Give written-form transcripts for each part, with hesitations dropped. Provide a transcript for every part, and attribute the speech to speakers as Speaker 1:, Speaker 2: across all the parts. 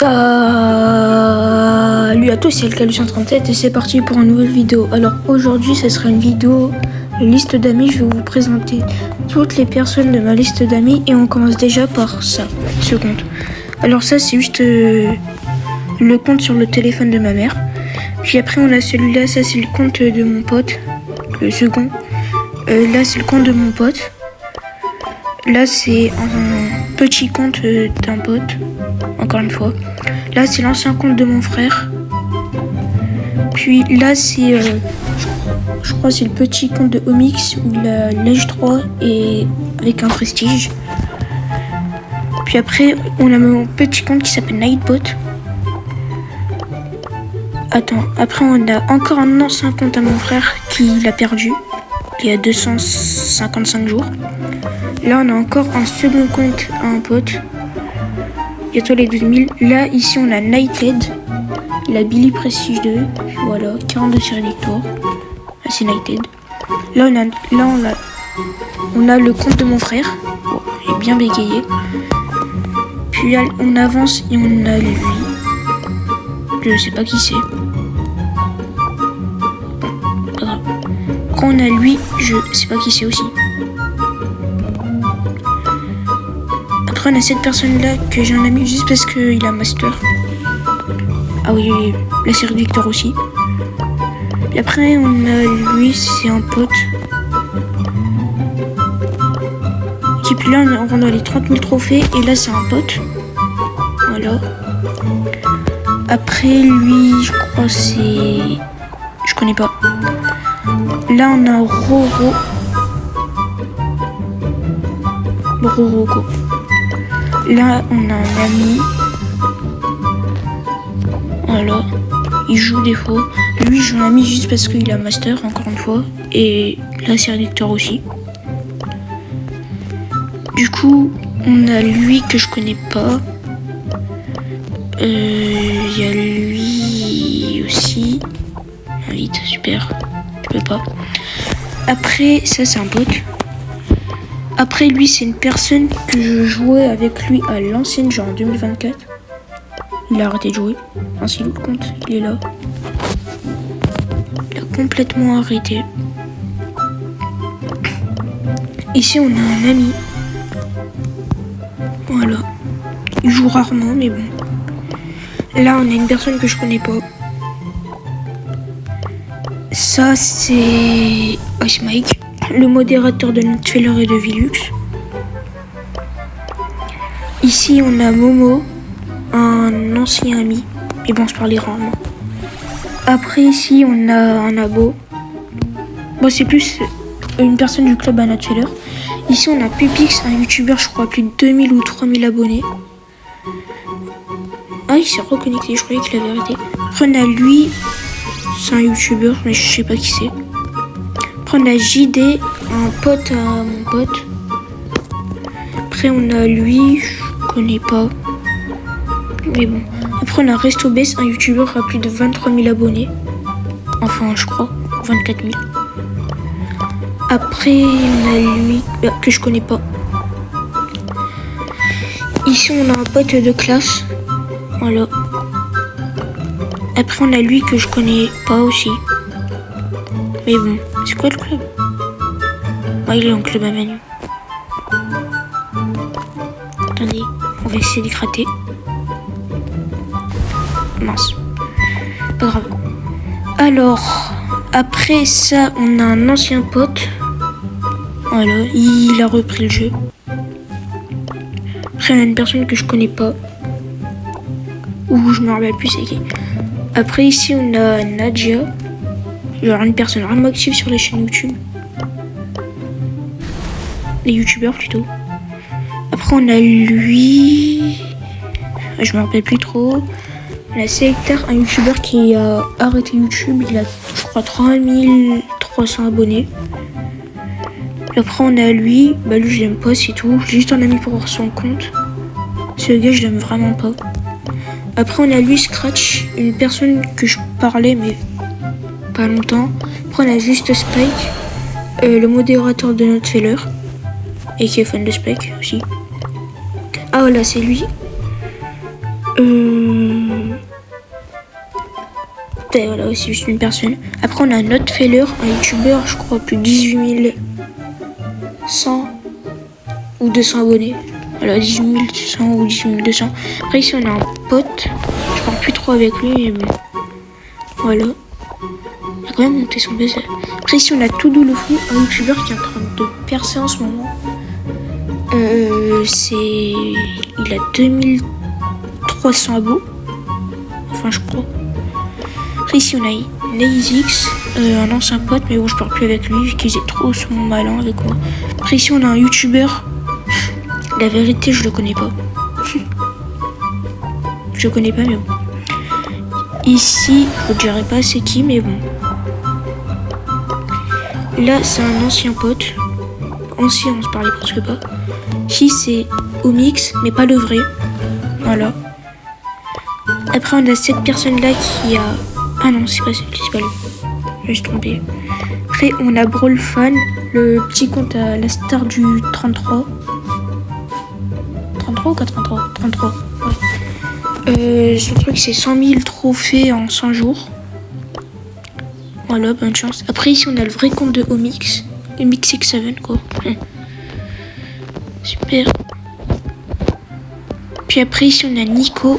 Speaker 1: Salut à tous, c'est Alcalu137 et c'est parti pour une nouvelle vidéo. Alors aujourd'hui, ce sera une vidéo liste d'amis. Je vais vous présenter toutes les personnes de ma liste d'amis et on commence déjà par ça, ce compte. Alors ça, c'est juste le compte sur le téléphone de ma mère. Puis après, on a celui-là, ça c'est le compte de mon pote, le second. Là, c'est le compte de mon pote. Là, c'est un petit compte d'un pote, encore une fois. Là, c'est l'ancien compte de mon frère. Puis là, c'est, je crois, c'est le petit compte de Omix où il a l'Edge 3 et avec un prestige. Puis après, on a mon petit compte qui s'appelle Nightbot. Attends, après, on a encore un ancien compte à mon frère qui l'a perdu il y a 255 jours. Là, on a encore un second compte à un pote. Bientôt les 12 000. Là, ici, on a Nighthead. Il a Billy Prestige 2. Voilà, 42 séries victoire. Là, c'est Nighthead. Là, on a le compte de mon frère. Bon, il est bien bégayé. Puis là, on avance et on a lui. Je sais pas qui c'est. Bon, pas grave. Quand on a lui, je sais pas qui c'est aussi. Après, on a cette personne-là que j'ai un ami juste parce qu'il a master. Ah oui, la série Victor aussi. Et après, on a lui, c'est un pote. Et puis là, on a les 30 000 trophées. Et là, c'est un pote. Voilà. Après, lui, je crois c'est... Je connais pas. Là, on a Roro. Roroko. Là, on a un ami. Voilà. Il joue des fois. Lui, je l'ai mis juste parce qu'il a master, encore une fois. Et là, c'est réducteur aussi. Du coup, on a lui que je connais pas. Il y a lui aussi. Vite, super. Je peux pas. Après, ça, c'est un pote. Après, lui, c'est une personne que je jouais avec lui à l'ancienne, genre en 2024. Il a arrêté de jouer. Ainsi, le compte, il est là. Il a complètement arrêté. Ici, on a un ami. Voilà. Il joue rarement, mais bon. Là, on a une personne que je connais pas. Ça, c'est Ice Mike, le modérateur de Notfeller et de Vilux. Ici, on a Momo, un ancien ami, mais bon, on se parlait rarement. Après, ici, on a un abo. Bon, c'est plus une personne du club à Notfeller. Ici, on a Pupix, un youtubeur, je crois, plus de 2000 ou 3000 abonnés. Ah, il s'est reconnecté, je croyais qu'il avait arrêté. Après, on a lui, c'est un youtubeur, mais je sais pas qui c'est. Après, on a JD, un pote à mon pote. Après, on a lui, je connais pas. Mais bon. Après, on a RestoBase, un youtubeur à plus de 23 000 abonnés. Enfin, je crois, 24 000. Après, on a lui, que je connais pas. Ici, on a un pote de classe. Voilà. Après, on a lui que je connais pas aussi. Mais bon, c'est quoi le club? Ah, il est en club à Manu. Attendez, on va essayer de gratter. Mince. Pas grave. Alors, après ça, on a un ancien pote. Voilà, il a repris le jeu. Après, on a une personne que je connais pas. Ou je me rappelle plus c'est qui. Après, ici, on a Nadia. Genre une personne vraiment active sur les chaînes YouTube. Les youtubeurs plutôt. Après, on a lui. Je me rappelle plus trop. On a Selectar, un youtubeur qui a arrêté YouTube. Il a, je crois, 3300 abonnés. Après, on a lui. Bah, lui, je l'aime pas, c'est tout. J'ai juste un ami pour voir son compte. Ce gars, je l'aime vraiment pas. Après, on a lui, Scratch, une personne que je parlais, mais pas longtemps. Après, on a juste Spike, le modérateur de Notfeller, et qui est fan de Spike aussi. Ah, voilà, c'est lui. Et voilà, c'est juste une personne. Après, on a un autre feller, un youtubeur, je crois, plus de 18 100 ou 200 abonnés. Voilà, 18 100 ou 18 200. Après, ici, on a un pote. Je parle plus trop avec lui, mais bon. Voilà. Il a quand même monté son buzz. Après, ici, on a Todo le fou, un youtubeur qui est en train de percer en ce moment. Il a 2300 abos. Enfin, je crois. Après, ici, on a Lazix, un ancien pote, mais bon, je parle plus avec lui, vu qu'il faisait trop son malin avec moi. Après, ici, on a un youtubeur. La vérité, je le connais pas. Je le connais pas, mais bon. Ici, je dirais pas c'est qui, mais bon. Là, c'est un ancien pote. Ancien, on se parlait presque pas. Ici, c'est Omix, mais pas le vrai. Voilà. Après, on a cette personne-là qui a... Ah non, c'est pas lui. Je me suis trompée. Après, on a Brawlfan, le petit compte à la star du 33. 33 ou 83 33, ouais. Son truc, c'est 100 000 trophées en 100 jours. Voilà, bonne chance. Après, ici, on a le vrai compte de Omix. Omix67, quoi. Super. Puis après, ici, on a Nico.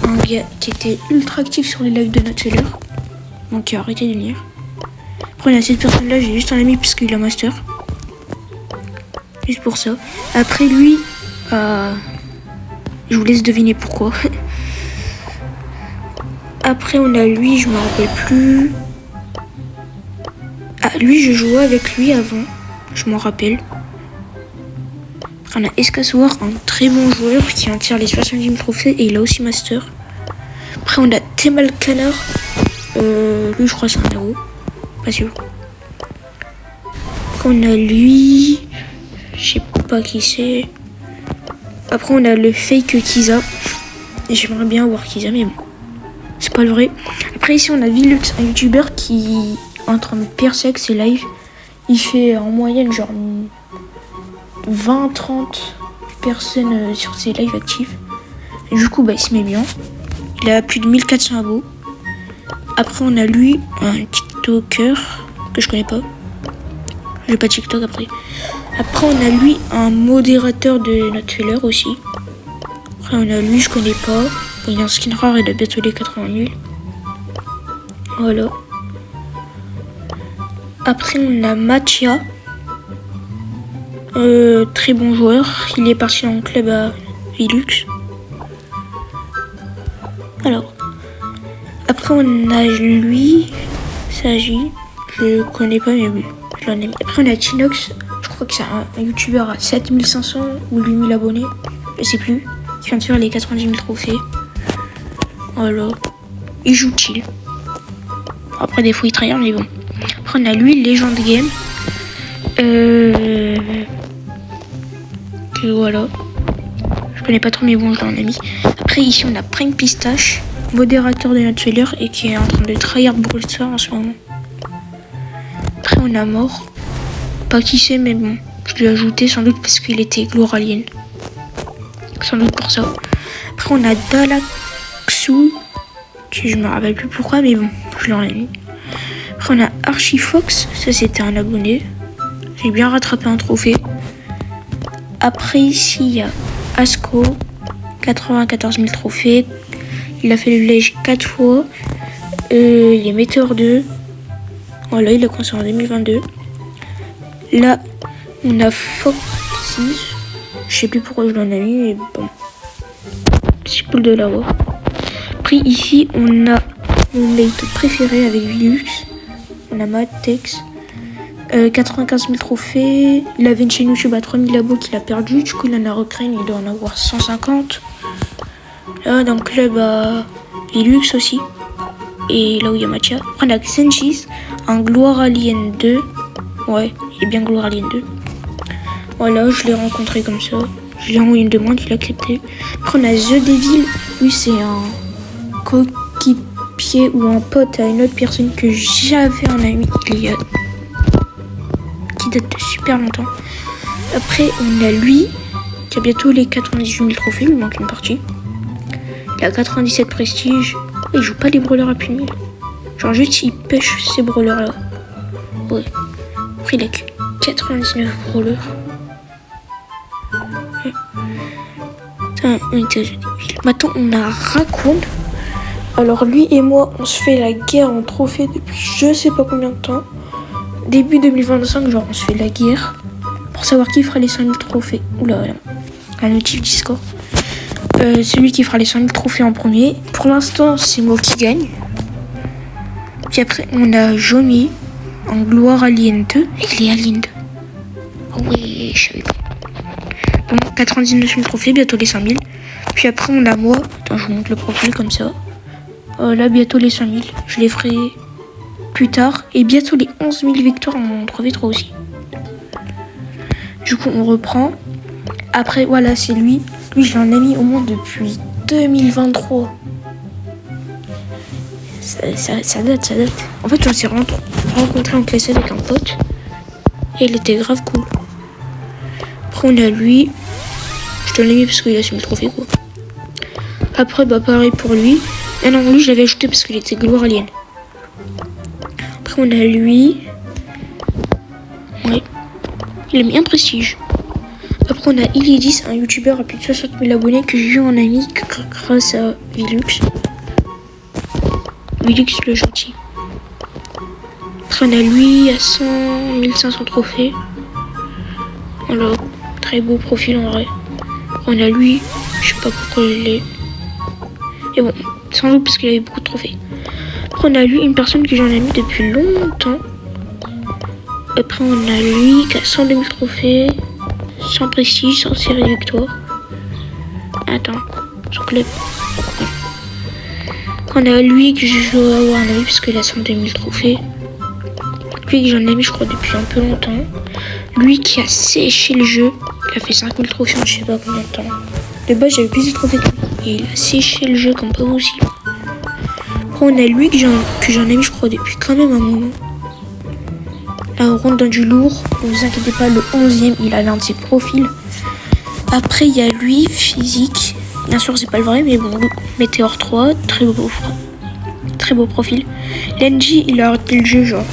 Speaker 1: Un gars qui était ultra actif sur les lives de notre seller. Donc, qui a arrêté de venir. Après, on a cette personne-là, j'ai juste un ami parce qu'il a master. Juste pour ça. Après, lui, je vous laisse deviner pourquoi. Après, on a lui, je me rappelle plus. Ah, lui, je jouais avec lui avant. Je m'en rappelle. Après, on a Escassoir, un très bon joueur qui en tire les 70 000 trophées et il a aussi master. Après, on a Temal Canard. Lui, je crois que c'est un héros. Pas sûr. Après, on a lui. Je sais pas qui c'est. Après, on a le fake Kiza. J'aimerais bien avoir Kiza, mais bon. C'est pas le vrai. Après, ici, on a Vilux, un youtubeur qui est en train de percer avec ses lives. Il fait en moyenne genre 20-30 personnes sur ses lives actifs. Et du coup, il se met bien. Il a plus de 1400 abos. Après, on a lui, un TikToker que je connais pas. J'ai pas TikTok après. Après, on a lui, un modérateur de notre seller aussi. Après, on a lui, je connais pas. Il a un skin rare, il a bientôt les 80 000. Voilà. Après, on a Mathia. Très bon joueur. Il est parti dans le club à Vilux. Alors. Après, on a lui. Sagi. Je le connais pas, mais bon. Je l'en aime. Après, on a Tinox. Je crois que c'est un youtubeur à 7500 ou 8000 abonnés. Je sais plus. Qui vient de faire les 90 000 trophées. Voilà. Il joue chill. Après, des fois, il tryhard, mais bon. Après, on a lui, Legend Game. Que voilà. Je connais pas trop, mais bon, je l'en ai mis. Après, ici, on a Prank Pistache, modérateur de notre seller et qui est en train de tryhard Brawl Stars en ce moment. Après, on a Mort. Pas qui c'est, mais bon. Je l'ai ajouté sans doute parce qu'il était Gloire Alien. Sans doute pour ça. Après, on a Dalaxu. Je me rappelle plus pourquoi, mais bon, je l'en ai mis. Après, on a Archifox. Ça, c'était un abonné. J'ai bien rattrapé un trophée. Après, ici, il y a Asco. 94 000 trophées. Il a fait le village 4 fois. Il est Meteor 2. Voilà, il a commencé en 2022. Là, on a Foxy. Je sais plus pourquoi je l'en ai mis, mais bon. C'est cool de l'avoir. Après, ici, on a mon mate préféré avec Vilux. On a Matex. 95 000 trophées. Il avait une chaîne YouTube à 3000 abos qu'il a perdu. Du coup, il en a recréé. Il doit en avoir 150. Là, dans le club à Vilux aussi. Et là où il y a Mathia. Après, on a Xenchis. Un Gloire Alien 2. Ouais, il est bien Gloire Alien 2. Voilà, je l'ai rencontré comme ça. Je lui ai envoyé une demande, il a accepté. Après, on a The Devil. Lui, c'est un coéquipier ou un pote à une autre personne que j'avais en ami il y a... qui date de super longtemps. Après, on a lui, qui a bientôt les 98 000 trophées, il lui manque une partie. Il a 97 prestige. Il joue pas les brawlers à plus 1000. Genre juste il pêche ces brawlers là. Ouais. Après il a que 99 brawlers. Maintenant on a Raccoon. Alors lui et moi on se fait la guerre en trophée depuis je sais pas combien de temps. Début 2025 genre on se fait la guerre. Pour savoir qui fera les 100 000 trophées. Oula, la notif Discord. Celui qui fera les 100 000 trophées en premier. Pour l'instant, c'est moi qui gagne. Puis après, on a Johnny en gloire Alien 2. Il est Alien 2. Oh oui, je savais pas. Bon, 99 000 trophées, bientôt les 100 000. Puis après, on a moi. Attends, je vous montre le profil comme ça. Là, bientôt les 100 000. Je les ferai plus tard. Et bientôt les 11 000 victoires en 3v3 aussi. Du coup, on reprend. Après, voilà, c'est lui. Lui, je l'en ai mis au moins depuis 2023. Ça date. En fait, on s'est rencontrés en classe avec un pote. Et il était grave cool. Après, on a lui. Je te l'ai mis parce qu'il a su me trophée, quoi. Après, bah, pareil pour lui. Ah non, lui, je l'avais ajouté parce qu'il était gloire alien. Après, on a lui. Ouais. Il a mis un prestige. Après, on a Ilidis, un youtubeur à plus de 60 000 abonnés que j'ai eu en ami grâce à Vilux. Vilux le gentil. Après, on a lui à 100 500 trophées. Voilà, très beau profil en vrai. Après, on a lui, je sais pas pourquoi je l'ai. Et bon, sans doute parce qu'il avait beaucoup de trophées. Après, on a lui, une personne que j'en ai mis depuis longtemps. Après, on a lui qui a 102 000 trophées. Sans prestige, sans série de victoire. Attends, son club. On a lui que je dois avoir un ami parce qu'il a 102 000 trophées. Lui que j'en ai mis je crois depuis un peu longtemps. Lui qui a séché le jeu. Il a fait 5 000 trophées en je sais pas combien de temps. De base j'avais plus de trophées que lui. Et il a séché le jeu comme pas possible. Après on a lui que j'en ai mis je crois depuis quand même un moment. Là, on rentre dans du lourd. Ne vous inquiétez pas, le 11e, il a l'un de ses profils. Après, il y a lui, physique. Bien sûr, c'est pas le vrai, mais bon, Météor 3, très beau profil. Lenji, il a arrêté le jeu, genre.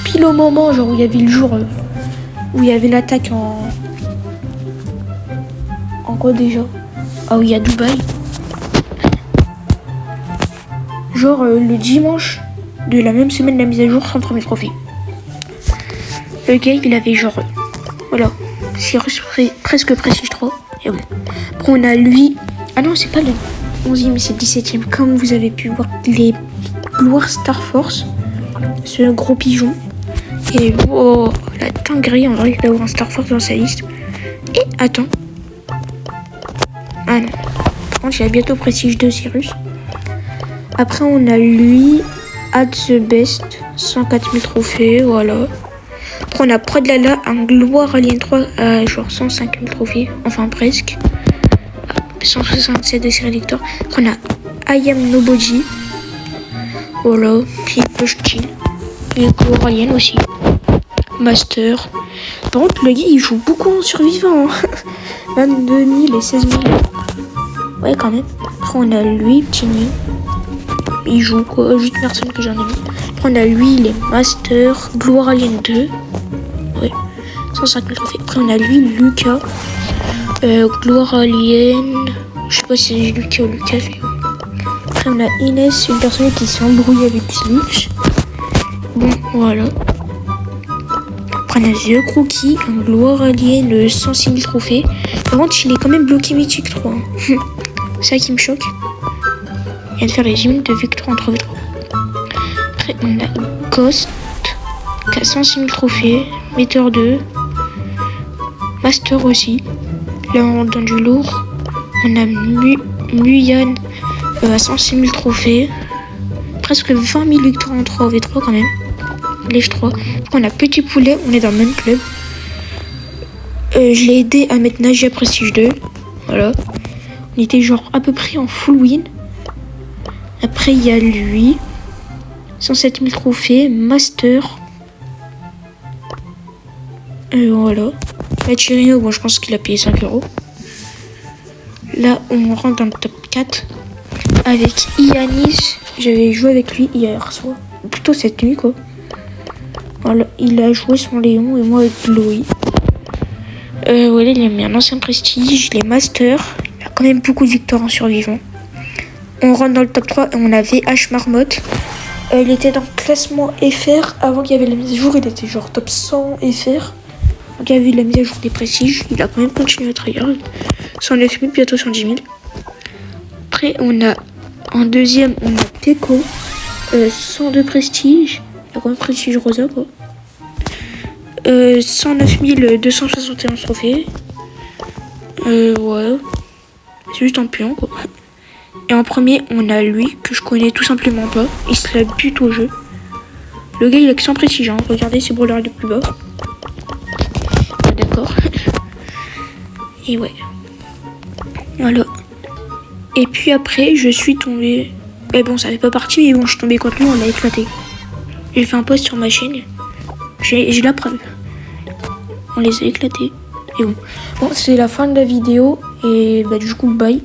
Speaker 1: Pile au moment, genre, où il y avait le jour, où il y avait l'attaque en quoi déjà? Ah oui, à Dubaï. Genre, le dimanche de la même semaine de la mise à jour, 103 000 trophées. Le gars, il avait genre, voilà, Cyrus presque prestige 3. Et bon. Après, on a lui. Ah non, c'est pas le 11e, c'est le 17e. Comme vous avez pu voir, les gloires Star Force. Ce gros pigeon. Et wow, la dinguerie, en vrai, d'avoir un Star Force dans sa liste. Et attends. Ah non. Par contre, il a bientôt prestige 2 Cyrus. Après, on a lui, At the Best, 104 000 trophées, voilà. Après, on a Prodlala, un gloire alien 3 à genre 105 000 trophées, enfin presque. 167 de série victoire. Après, on a I Am Nobody. Voilà, qui peut chill. Et gloire alien aussi. Master. Par contre, le gars, il joue beaucoup en survivant. 22 000 et 16 000. Ouais, quand même. Après, on a lui, petit nid. Il joue quoi? Juste personne que j'en ai mis. Après, on a lui, il est Master. Gloire alien 2. Ouais, 105 000 trophées. Après, on a lui, Lucas. Gloire alien. Je sais pas si c'est Lucas ou Lucas. Après, on a Inès, une personne qui s'est embrouillée avec Lux. Bon, voilà. Après, on a The Crookie, un gloire alien, 106 000 trophées. Par contre, il est quand même bloqué mythique 3. Hein. C'est ça qui me choque. Il vient de faire les 10 000 de victoire en 3v3. Après, on a Ghost, qui a 106 000 trophées. Meteor 2. Master aussi. Là, on rentre dans du lourd. On a Muyan à 106 000 trophées. Presque 20 000 victoires en 3v3 quand même. Lèche 3. On a Petit Poulet, on est dans le même club. Je l'ai aidé à mettre Nagia Prestige 2. Voilà. On était genre à peu près en full win. Après, il y a lui. 107 000 trophées. Master. Voilà. Machirino, bon, je pense qu'il a payé 5 €. Là, on rentre dans le top 4. avec Yanis. J'avais joué avec lui hier soir. Plutôt cette nuit, quoi. Voilà, il a joué son Léon et moi avec Chloé. Voilà, il a mis un ancien prestige, les masters. Il a quand même beaucoup de victoires en survivant. On rentre dans le top 3 et on avait H Marmotte. Il était dans le classement FR avant qu'il y avait la mise à jour. Il était genre top 100 FR. Donc il y a eu la mise à jour des prestiges. Il a quand même continué à tryhard. 109 000, bientôt 110 000. Après, on a en deuxième, on a Teco. 102 prestige. Il a quand même prestige rosa, quoi. 109 271 trophées. Ouais. C'est juste un pion, quoi. Et en premier, on a lui, que je connais tout simplement pas. Il se la bute au jeu. Le gars, il a que 100 prestige, hein. Regardez ses brawlers les plus bas. Ah, d'accord. Et ouais. Voilà. Et puis après, je suis tombée... Mais bon, ça fait pas partie, mais bon, je suis tombée contre lui, on l'a éclaté. J'ai fait un post sur ma chaîne. J'ai la preuve. On les a éclatés. Et bon. Bon, c'est la fin de la vidéo. Et bah du coup, bye.